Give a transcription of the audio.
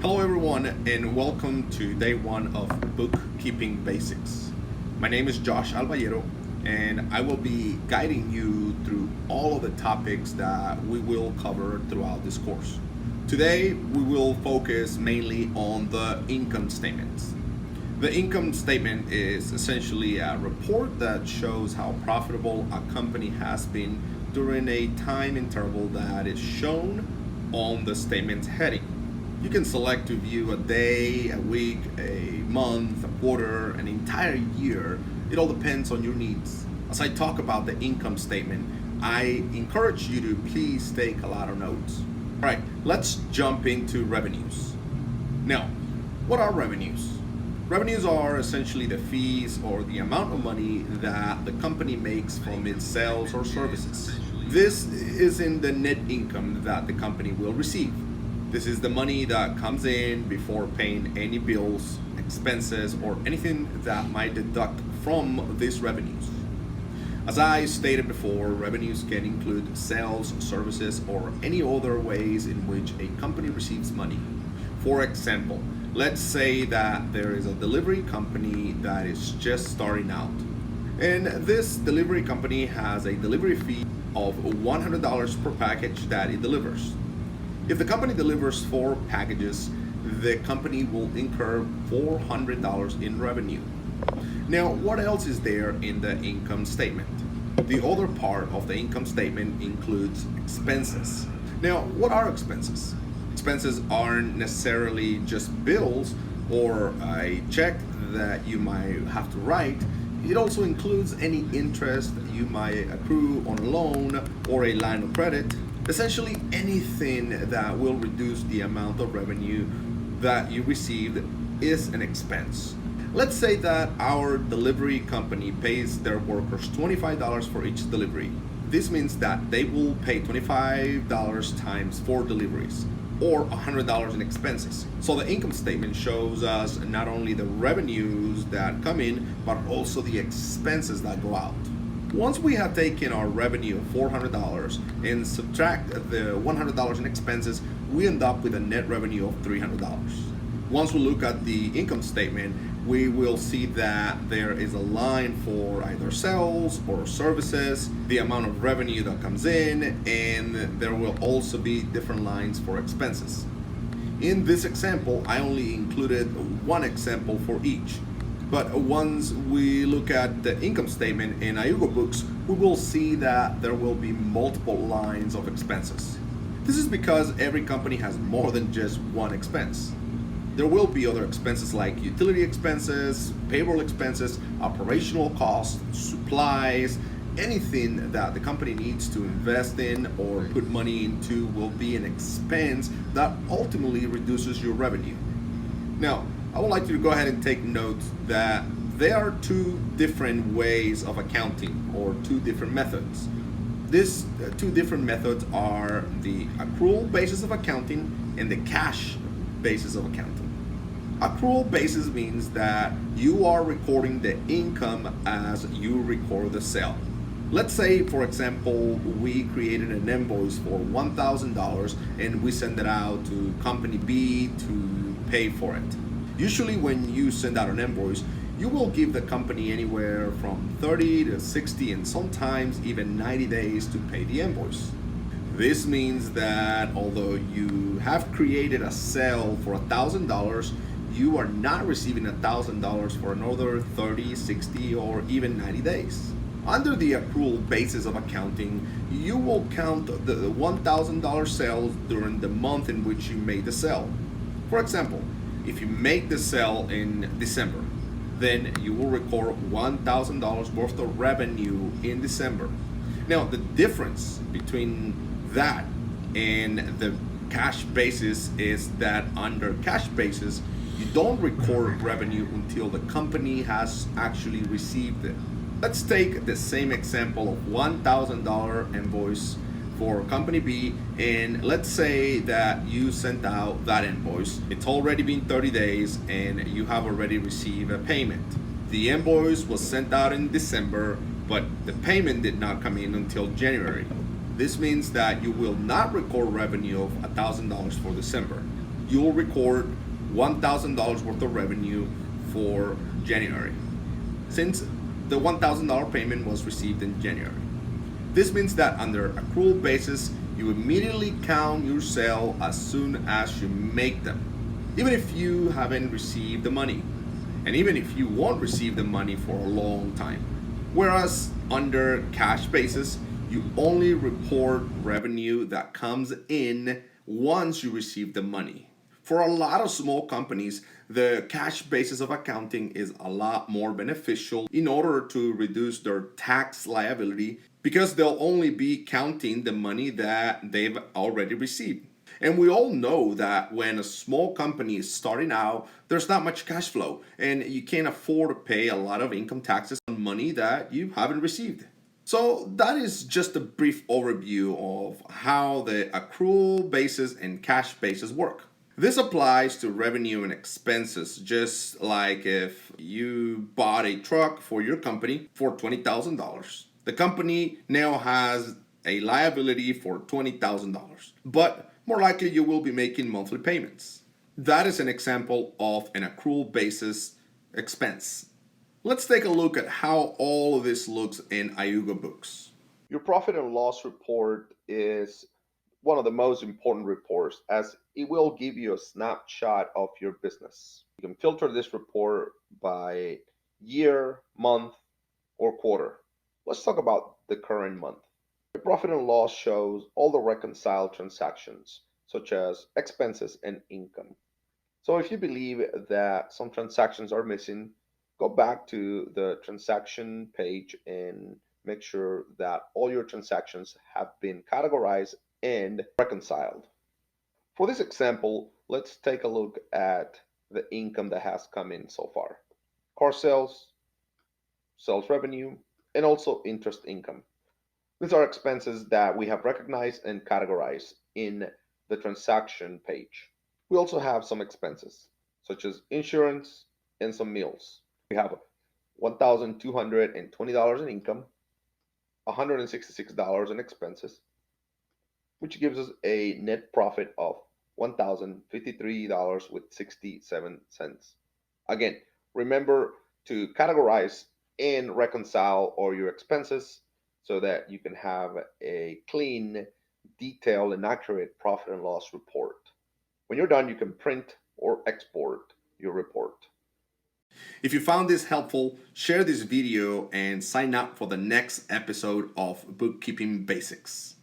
Hello everyone and welcome to day one of Bookkeeping Basics. My name is Josh Albayero and I will be guiding you through all of the topics that we will cover throughout this course. Today we will focus mainly on the income statements. The income statement is essentially a report that shows how profitable a company has been during a time interval that is shown on the statement's heading. You can select to view a day, a week, a month, a quarter, an entire year. It all depends on your needs. As I talk about the income statement, I encourage you to please take a lot of notes. All right, let's jump into revenues. Now, what are revenues? Revenues are essentially the fees or the amount of money that the company makes from its sales or services. This is in the net income that the company will receive. This is the money that comes in before paying any bills, expenses, or anything that might deduct from these revenues. As I stated before, revenues can include sales, services, or any other ways in which a company receives money. For example, let's say that there is a delivery company that is just starting out. And this delivery company has a delivery fee of $100 per package that it delivers. If the company delivers 4 packages, the company will incur $400 in revenue. Now, what else is there in the income statement? The other part of the income statement includes expenses. Now, what are expenses? Expenses aren't necessarily just bills or a check that you might have to write. It also includes any interest you might accrue on a loan or a line of credit. Essentially anything that will reduce the amount of revenue that you received is an expense. Let's say that our delivery company pays their workers $25 for each delivery. This means that they will pay $25 times 4 deliveries, or $100 in expenses. So the income statement shows us not only the revenues that come in, but also the expenses that go out. Once we have taken our revenue of $400 and subtract the $100 in expenses, we end up with a net revenue of $300. Once we look at the income statement, we will see that there is a line for either sales or services, the amount of revenue that comes in, and there will also be different lines for expenses. In this example, I only included one example for each. But once we look at the income statement in Ayugo books, we will see that there will be multiple lines of expenses. This is because every company has more than just one expense. There will be other expenses like utility expenses, payroll expenses, operational costs, supplies. Anything that the company needs to invest in or put money into will be an expense that ultimately reduces your revenue. Now, I would like you to go ahead and take note that there are 2 different ways of accounting, or 2 different methods. These 2 different methods are the accrual basis of accounting and the cash basis of accounting. Accrual basis means that you are recording the income as you record the sale. Let's say, for example, we created an invoice for $1,000 and we send it out to company B to pay for it. Usually when you send out an invoice, you will give the company anywhere from 30 to 60 and sometimes even 90 days to pay the invoice. This means that although you have created a sale for $1,000, you are not receiving $1,000 for another 30, 60, or even 90 days. Under the accrual basis of accounting, you will count the $1,000 sales during the month in which you made the sale. For example, if you make the sale in December, then you will record $1,000 worth of revenue in December. Now, the difference between that and the cash basis is that under cash basis, you don't record revenue until the company has actually received it. Let's take the same example of $1,000 invoice for company B, and let's say that you sent out that invoice. It's already been 30 days and you have already received a payment. The invoice was sent out in December, but the payment did not come in until January. This means that you will not record revenue of $1,000 for December. you'll record $1,000 worth of revenue for January, since the $1,000 payment was received in January. This means that under accrual basis, you immediately count your sale as soon as you make them, even if you haven't received the money, and even if you won't receive the money for a long time. Whereas under cash basis, you only report revenue that comes in once you receive the money. For a lot of small companies, the cash basis of accounting is a lot more beneficial in order to reduce their tax liability, because they'll only be counting the money that they've already received. And we all know that when a small company is starting out, there's not much cash flow, and you can't afford to pay a lot of income taxes on money that you haven't received. So that is just a brief overview of how the accrual basis and cash basis work. This applies to revenue and expenses, just like if you bought a truck for your company for $20,000. The company now has a liability for $20,000, but more likely you will be making monthly payments. That is an example of an accrual basis expense. Let's take a look at how all of this looks in Ayuga books. Your profit and loss report is one of the most important reports, as it will give you a snapshot of your business. You can filter this report by year, month, or quarter. Let's talk about the current month. The profit and loss shows all the reconciled transactions, such as expenses and income. So if you believe that some transactions are missing, go back to the transaction page and make sure that all your transactions have been categorized and reconciled. For this example, let's take a look at the income that has come in so far. Car sales, sales revenue, and also interest income. These are expenses that we have recognized and categorized in the transaction page. We also have some expenses, such as insurance and some meals. We have $1,220 in income, $166 in expenses, which gives us a net profit of $1,053.67. Again, remember to categorize and reconcile all your expenses so that you can have a clean, detailed, and accurate profit and loss report. When you're done, you can print or export your report. If you found this helpful, share this video and sign up for the next episode of Bookkeeping Basics.